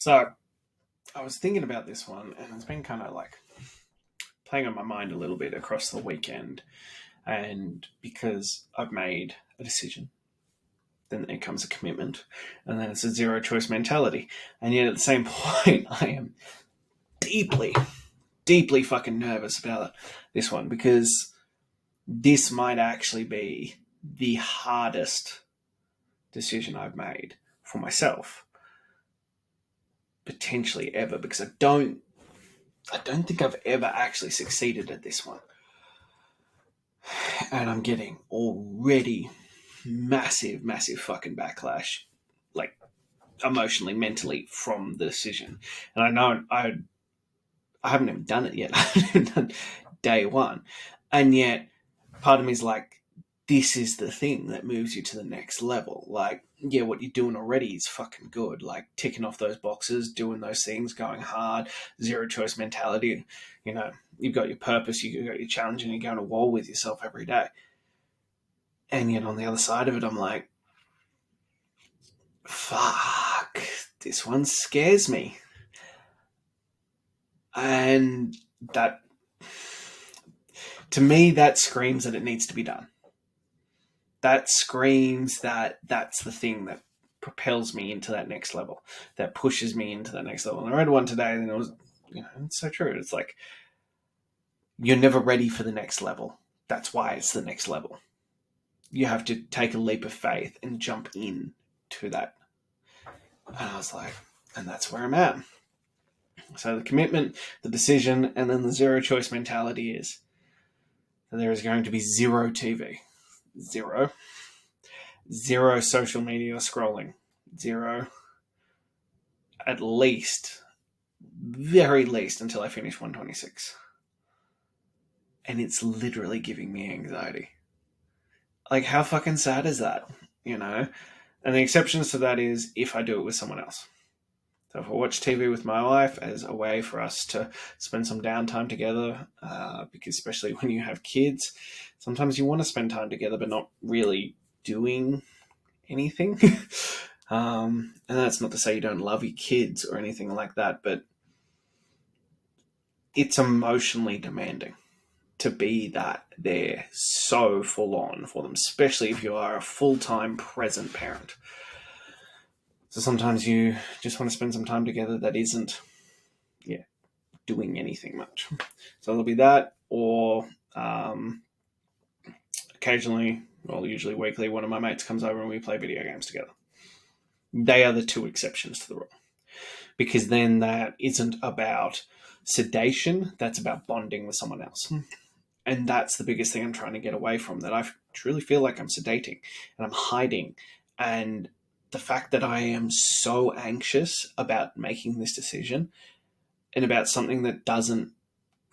So I was thinking about this one, and it's been kind of like playing on my mind a little bit across the weekend. And because I've made a decision, then it comes a commitment, and then it's a zero choice mentality. And yet at the same point, I am deeply, deeply fucking nervous about this one because this might actually be the hardest decision I've made for myself potentially ever, because I don't think I've ever actually succeeded at this one. And I'm getting already massive, massive fucking backlash, like emotionally, mentally, from the decision. And I know I haven't even done it yet. I haven't even done day one. And yet, part of me is like, this is the thing that moves you to the next level. Like, yeah, what you're doing already is fucking good. Like, ticking off those boxes, doing those things, going hard, zero choice mentality. You know, you've got your purpose, you've got your challenge, and you're going to war with yourself every day. And yet, on the other side of it, I'm like, fuck, this one scares me. And that, to me, that screams that it needs to be done. That screams that that's the thing that propels me into that next level, that pushes me into that next level. And I read one today, and it was, it's so true. It's like, you're never ready for the next level. That's why it's the next level. You have to take a leap of faith and jump in to that. And I was like, and that's where I'm at. So the commitment, the decision, and then the zero choice mentality is that there is going to be zero TV. Zero. Zero social media scrolling. Zero. At least, very least, until I finish 126. And it's literally giving me anxiety. Like, how fucking sad is that? And the exceptions to that is if I do it with someone else. So if I watch TV with my wife as a way for us to spend some downtime together, because especially when you have kids, sometimes you want to spend time together but not really doing anything. And that's not to say you don't love your kids or anything like that, but it's emotionally demanding to be that there so full on for them, especially if you are a full-time present parent. So sometimes you just want to spend some time together that isn't, doing anything much. So there'll be that, or occasionally, well, usually weekly, one of my mates comes over and we play video games together. They are the two exceptions to the rule. Because then that isn't about sedation, that's about bonding with someone else. And that's the biggest thing I'm trying to get away from, that I truly feel like I'm sedating and I'm hiding. And the fact that I am so anxious about making this decision and about something that doesn't,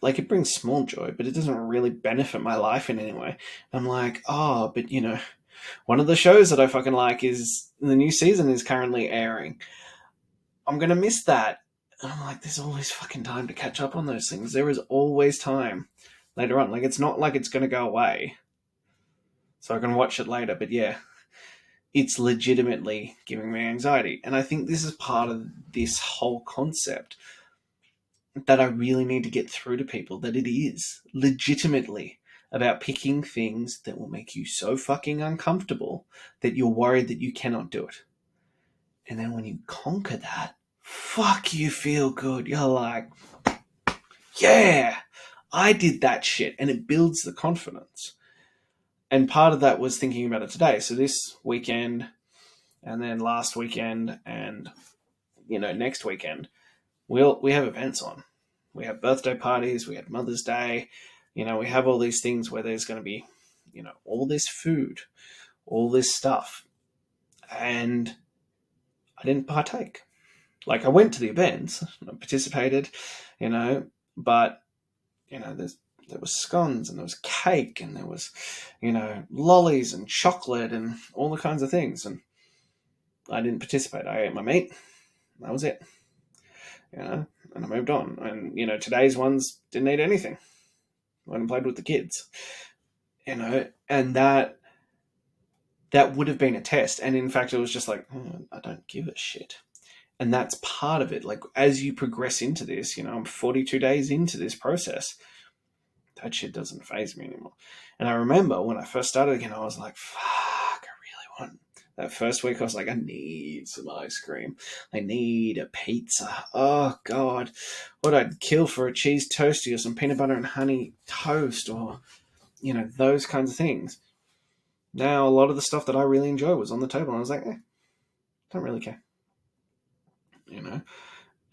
like, it brings small joy, but it doesn't really benefit my life in any way. I'm like, oh, but one of the shows that I fucking like is the new season is currently airing. I'm going to miss that. And I'm like, there's always fucking time to catch up on those things. There is always time later on. Like, it's not like it's going to go away. So I can watch it later. But yeah, it's legitimately giving me anxiety. And I think this is part of this whole concept that I really need to get through to people, that it is legitimately about picking things that will make you so fucking uncomfortable that you're worried that you cannot do it. And then when you conquer that, fuck, you feel good. You're like, yeah, I did that shit. And it builds the confidence. And part of that was thinking about it today. So this weekend, and then last weekend, and next weekend, we have events on. We have birthday parties, we have Mother's Day, we have all these things where there's going to be, all this food, all this stuff. And I didn't partake. Like, I went to the events, I participated, but, there was scones and there was cake and there was, lollies and chocolate and all the kinds of things. And I didn't participate. I ate my meat. That was it. And I moved on. And, today's ones didn't eat anything. I went and played with the kids. And that would have been a test. And in fact, it was just like, I don't give a shit. And that's part of it. Like, as you progress into this, I'm 42 days into this process. That shit doesn't faze me anymore. And I remember when I first started again, I was like, fuck, I really want that first week. I was like, I need some ice cream. I need a pizza. Oh, God. What I'd kill for a cheese toastie or some peanut butter and honey toast or, those kinds of things. Now, a lot of the stuff that I really enjoy was on the table. And I was like, don't really care.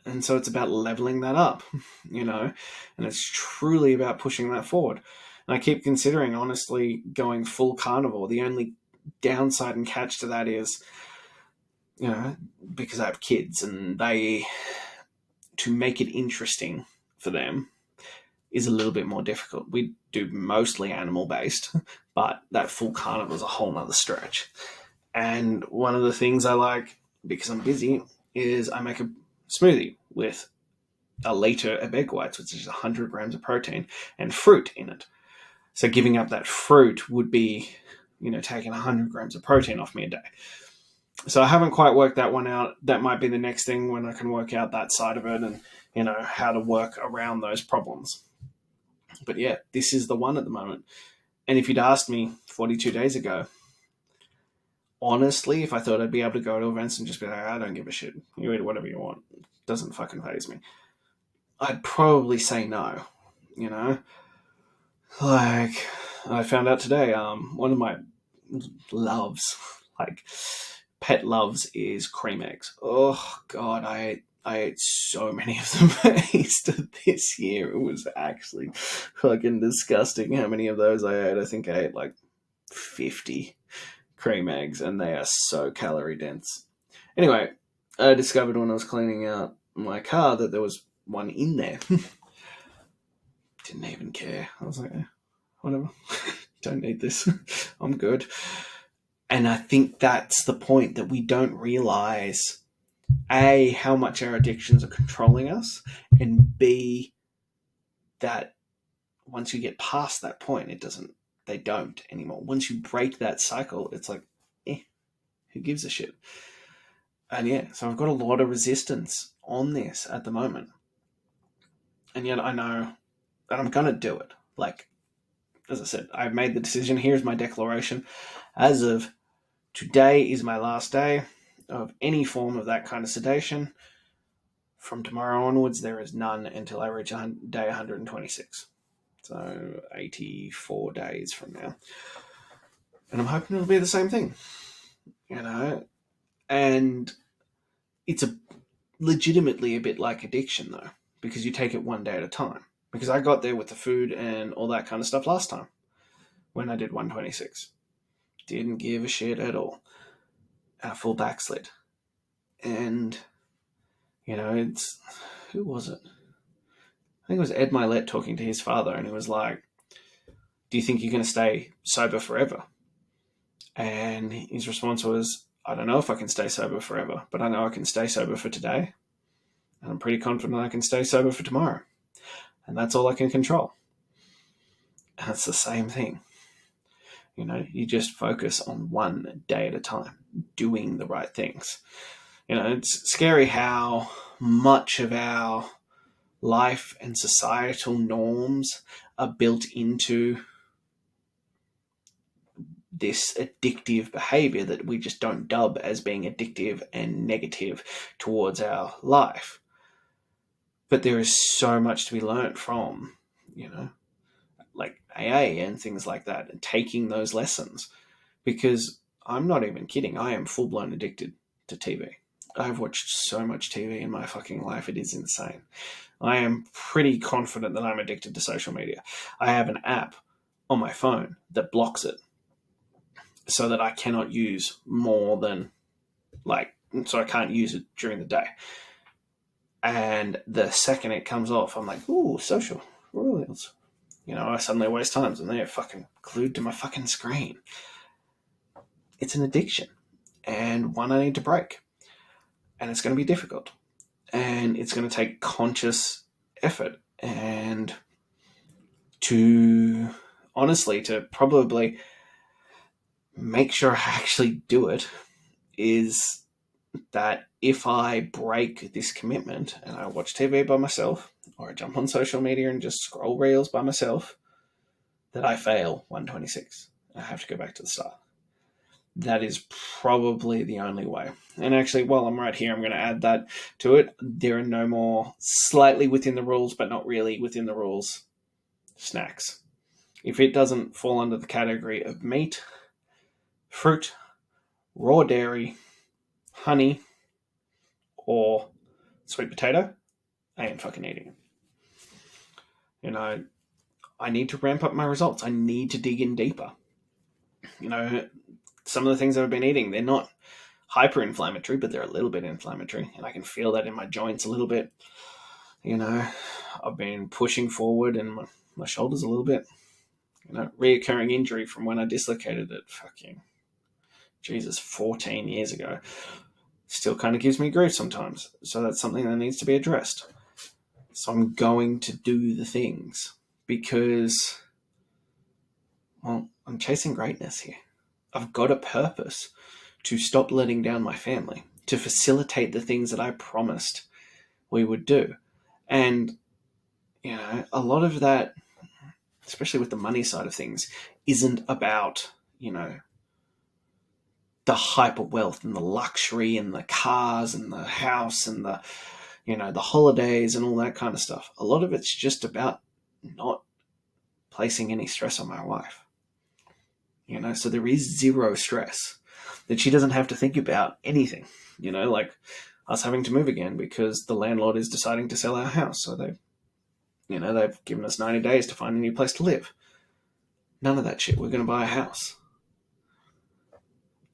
And so it's about leveling that up, and it's truly about pushing that forward. And I keep considering, honestly, going full carnivore. The only downside and catch to that is, because I have kids and to make it interesting for them is a little bit more difficult. We do mostly animal based, but that full carnivore is a whole nother stretch. And one of the things I like, because I'm busy, is I make a smoothie with a liter of egg whites, which is 100 grams of protein, and fruit in it. So giving up that fruit would be, taking 100 grams of protein off me a day. So I haven't quite worked that one out. That might be the next thing when I can work out that side of it and, how to work around those problems. But yeah, this is the one at the moment. And if you'd asked me 42 days ago, honestly, if I thought I'd be able to go to events and just be like, I don't give a shit, you eat whatever you want, it doesn't fucking faze me, I'd probably say no. Like, I found out today, one of my loves, like pet loves, is cream eggs. Oh God, I ate so many of them at Easter this year. It was actually fucking disgusting how many of those I ate. I think I ate like 50 cream eggs, and they are so calorie dense. Anyway, I discovered when I was cleaning out my car that there was one in there. Didn't even care. I was like, whatever. Don't need this. I'm good. And I think that's the point, that we don't realize, A, how much our addictions are controlling us, and B, that once you get past that point, they don't anymore. Once you break that cycle, it's like, who gives a shit? And yeah, so I've got a lot of resistance on this at the moment. And yet I know that I'm going to do it. Like, as I said, I've made the decision. Here's my declaration. As of today is my last day of any form of that kind of sedation. From tomorrow onwards, there is none until I reach day 126. So 84 days from now. And I'm hoping it'll be the same thing. And it's legitimately a bit like addiction, though, because you take it one day at a time. Because I got there with the food and all that kind of stuff last time when I did 126. Didn't give a shit at all. And I full backslid. And, it's... Who was it? I think it was Ed Milet talking to his father, and he was like, do you think you're going to stay sober forever? And his response was, I don't know if I can stay sober forever, but I know I can stay sober for today. And I'm pretty confident I can stay sober for tomorrow. And that's all I can control. And it's the same thing. You just focus on one day at a time, doing the right things. It's scary how much of our life and societal norms are built into this addictive behavior that we just don't dub as being addictive and negative towards our life. But there is so much to be learnt from, like AA and things like that, and taking those lessons. Because I'm not even kidding, I am full-blown addicted to TV. I've watched so much TV in my fucking life, it is insane. I am pretty confident that I'm addicted to social media. I have an app on my phone that blocks it so that I cannot use more than, so I can't use it during the day. And the second it comes off, I'm like, ooh, social. Rules. I suddenly waste times and they're fucking glued to my fucking screen. It's an addiction, and one I need to break. And it's going to be difficult. And it's going to take conscious effort. And to probably make sure I actually do it is that if I break this commitment and I watch TV by myself, or I jump on social media and just scroll reels by myself, that I fail 126. I have to go back to the start. That is probably the only way. And actually, while I'm right here, I'm going to add that to it. There are no more slightly within the rules, but not really within the rules, snacks. If it doesn't fall under the category of meat, fruit, raw dairy, honey, or sweet potato, I ain't fucking eating it. You know, I need to ramp up my results. I need to dig in deeper. You know, some of the things I've been eating, they're not hyper-inflammatory, but they're a little bit inflammatory, and I can feel that in my joints a little bit. You know, I've been pushing forward and my shoulders a little bit. You know, reoccurring injury from when I dislocated it, fucking, Jesus, 14 years ago. Still kind of gives me grief sometimes. So that's something that needs to be addressed. So I'm going to do the things because, well, I'm chasing greatness here. I've got a purpose to stop letting down my family, to facilitate the things that I promised we would do. And, you know, a lot of that, especially with the money side of things, isn't about, you know, the hyper wealth and the luxury and the cars and the house and the, you know, the holidays and all that kind of stuff. A lot of it's just about not placing any stress on my wife. You know, so there is zero stress that she doesn't have to think about anything. You know, like us having to move again because the landlord is deciding to sell our house. So they've given us 90 days to find a new place to live. None of that shit. We're going to buy a house.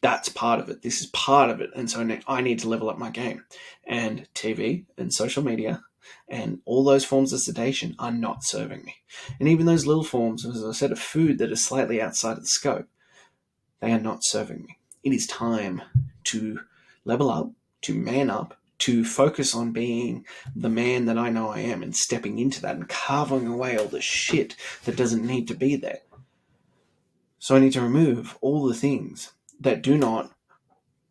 That's part of it. This is part of it. And so I need to level up my game. And TV and social media and all those forms of sedation are not serving me. And even those little forms, as I said, of food that are slightly outside of the scope, they are not serving me. It is time to level up, to man up, to focus on being the man that I know I am and stepping into that and carving away all the shit that doesn't need to be there. So I need to remove all the things that do not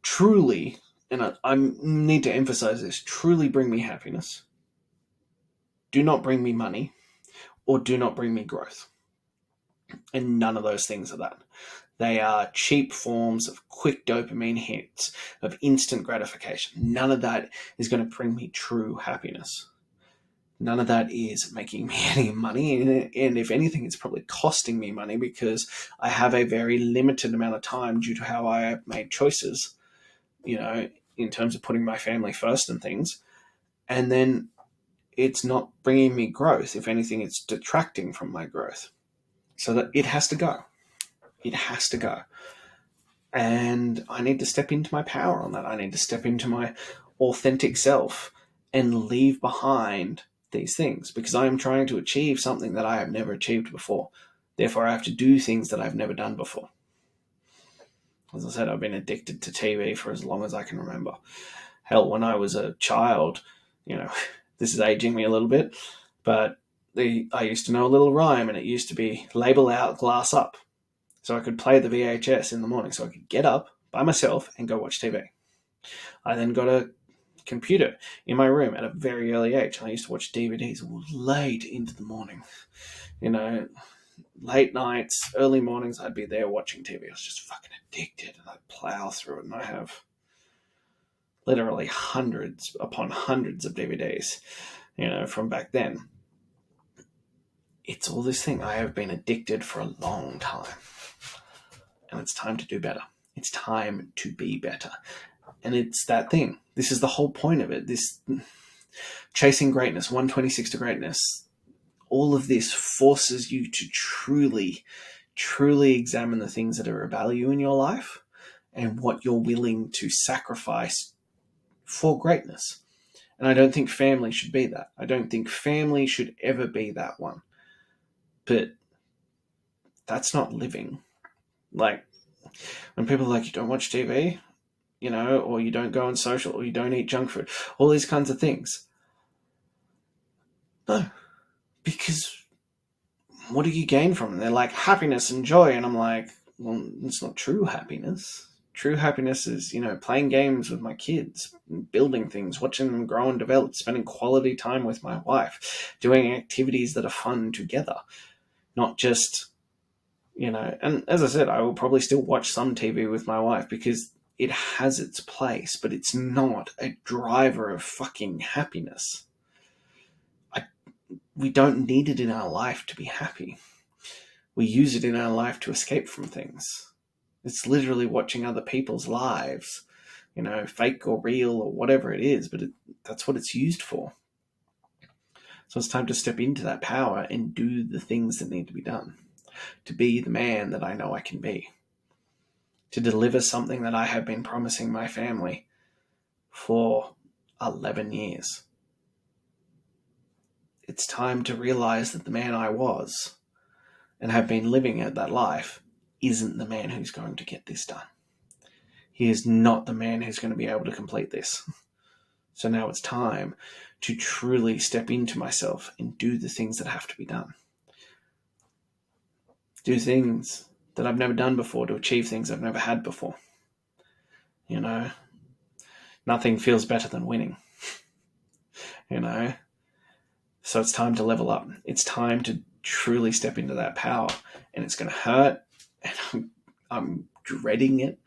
truly, and I need to emphasize this, truly bring me happiness, do not bring me money, or do not bring me growth. And none of those things are that. They are cheap forms of quick dopamine hits, of instant gratification. None of that is going to bring me true happiness. None of that is making me any money. And if anything, it's probably costing me money because I have a very limited amount of time due to how I have made choices, you know, in terms of putting my family first and things. And then it's not bringing me growth. If anything, it's detracting from my growth. So that it has to go. It has to go. And I need to step into my power on that. I need to step into my authentic self and leave behind these things because I am trying to achieve something that I have never achieved before. Therefore, I have to do things that I've never done before. As I said, I've been addicted to TV for as long as I can remember. Hell, when I was a child, you know, this is aging me a little bit, but I used to know a little rhyme, and it used to be label out, glass up. So I could play the VHS in the morning, so I could get up by myself and go watch TV. I then got a computer in my room at a very early age, and I used to watch DVDs late into the morning. You know, late nights, early mornings, I'd be there watching TV. I was just fucking addicted, and I'd plow through it, and I have literally hundreds upon hundreds of DVDs, you know, from back then. It's all this thing. I have been addicted for a long time. And it's time to do better. It's time to be better. And it's that thing. This is the whole point of it. This chasing greatness, 126 to greatness. All of this forces you to truly, truly examine the things that are of value in your life and what you're willing to sacrifice for greatness. And I don't think family should be that. I don't think family should ever be that one. But that's not living. Like, when people are like, you don't watch TV, you know, or you don't go on social, or you don't eat junk food, all these kinds of things. No, because what do you gain from it? They're like, happiness and joy. And I'm like, well, it's not true happiness. True happiness is, playing games with my kids, building things, watching them grow and develop, spending quality time with my wife, doing activities that are fun together, not just, and as I said, I will probably still watch some TV with my wife because it has its place, but it's not a driver of fucking happiness. We don't need it in our life to be happy. We use it in our life to escape from things. It's literally watching other people's lives, fake or real or whatever it is, but that's what it's used for. So it's time to step into that power and do the things that need to be done, to be the man that I know I can be, to deliver something that I have been promising my family for 11 years. It's time to realize that the man I was and have been living at that life isn't the man who's going to get this done. He is not the man who's going to be able to complete this. So now it's time to truly step into myself and do the things that have to be done. Do things that I've never done before to achieve things I've never had before. Nothing feels better than winning. So it's time to level up. It's time to truly step into that power, and it's going to hurt, and I'm dreading it,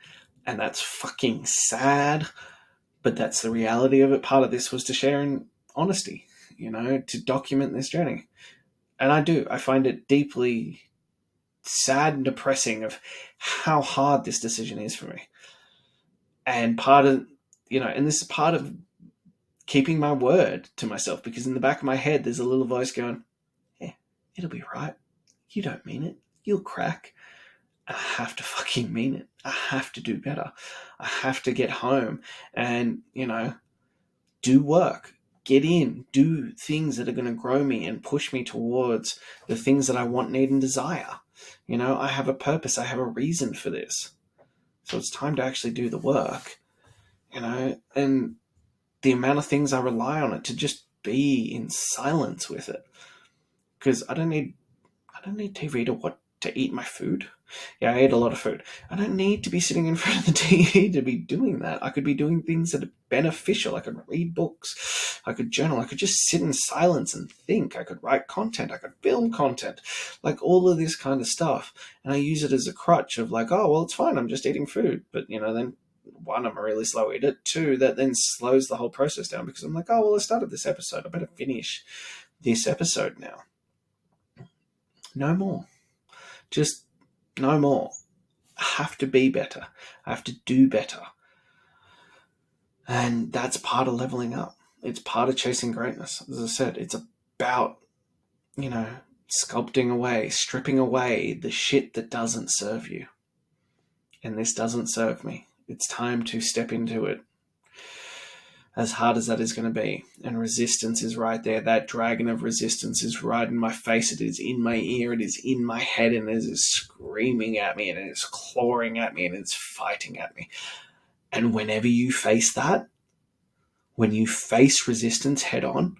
and that's fucking sad, but that's the reality of it. Part of this was to share in honesty, to document this journey. And I find it deeply sad and depressing of how hard this decision is for me. And part of, and this is part of keeping my word to myself, because in the back of my head, there's a little voice going, yeah, it'll be right. You don't mean it. You'll crack. And I have to fucking mean it. I have to do better. I have to get home and, do work, get in, do things that are going to grow me and push me towards the things that I want, need, and desire. I have a purpose. I have a reason for this. So it's time to actually do the work, and the amount of things I rely on it to just be in silence with it. Because I don't need TV to eat my food. Yeah, I ate a lot of food. I don't need to be sitting in front of the TV to be doing that. I could be doing things that are beneficial. I could read books. I could journal. I could just sit in silence and think. I could write content. I could film content. Like all of this kind of stuff. And I use it as a crutch of like, oh, well, it's fine. I'm just eating food. But, then one, I'm a really slow eater. Two, that then slows the whole process down because I'm like, oh, well, I started this episode. I better finish this episode now. No more. Just no more. I have to be better. I have to do better. And that's part of leveling up. It's part of chasing greatness. As I said, it's about, sculpting away, stripping away the shit that doesn't serve you. And this doesn't serve me. It's time to step into it. As hard as that is going to be. And resistance is right there. That dragon of resistance is right in my face. It is in my ear. It is in my head. And it is screaming at me. And it is clawing at me. And it's fighting at me. And whenever you face that, when you face resistance head on,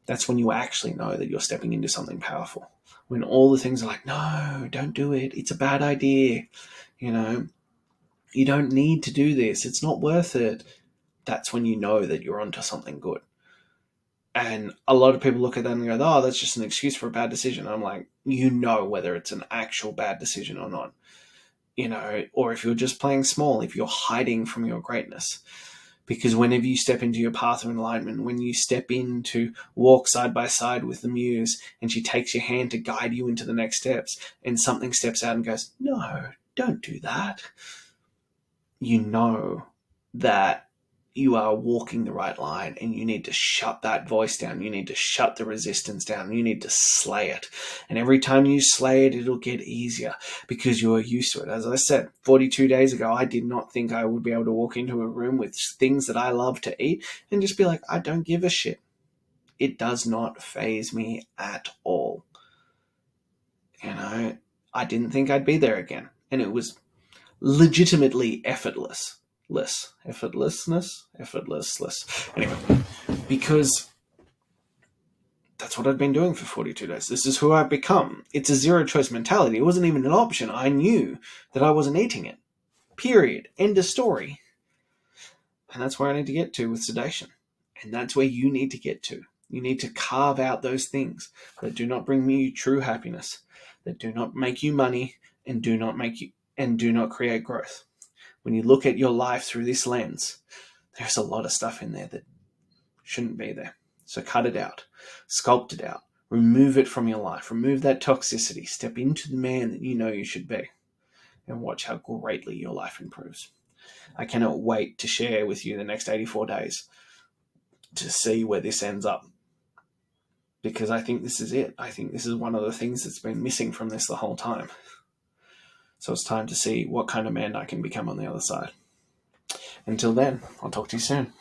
that's when you actually know that you're stepping into something powerful. When all the things are like, no, don't do it. It's a bad idea. You don't need to do this. It's not worth it. That's when you know that you're onto something good. And a lot of people look at that and go, oh, that's just an excuse for a bad decision. I'm like, whether it's an actual bad decision or not. Or if you're just playing small, if you're hiding from your greatness. Because whenever you step into your path of enlightenment, when you step in to walk side by side with the muse and she takes your hand to guide you into the next steps and something steps out and goes, no, don't do that. You know that you are walking the right line and you need to shut that voice down. You need to shut the resistance down. You need to slay it. And every time you slay it, it'll get easier because you are used to it. As I said, 42 days ago, I did not think I would be able to walk into a room with things that I love to eat and just be like, I don't give a shit. It does not faze me at all. I didn't think I'd be there again. And it was legitimately effortless. Effortless. Anyway, because that's what I've been doing for 42 days. This is who I've become. It's a zero choice mentality. It wasn't even an option. I knew that I wasn't eating it. Period. End of story. And that's where I need to get to with sedation. And that's where you need to get to. You need to carve out those things that do not bring you true happiness, that do not make you money, and do not create growth. When you look at your life through this lens, there's a lot of stuff in there that shouldn't be there. So cut it out, sculpt it out, remove it from your life, remove that toxicity, step into the man that you know you should be, and watch how greatly your life improves. I cannot wait to share with you the next 84 days to see where this ends up. Because I think this is it. I think this is one of the things that's been missing from this the whole time. So it's time to see what kind of man I can become on the other side. Until then, I'll talk to you soon.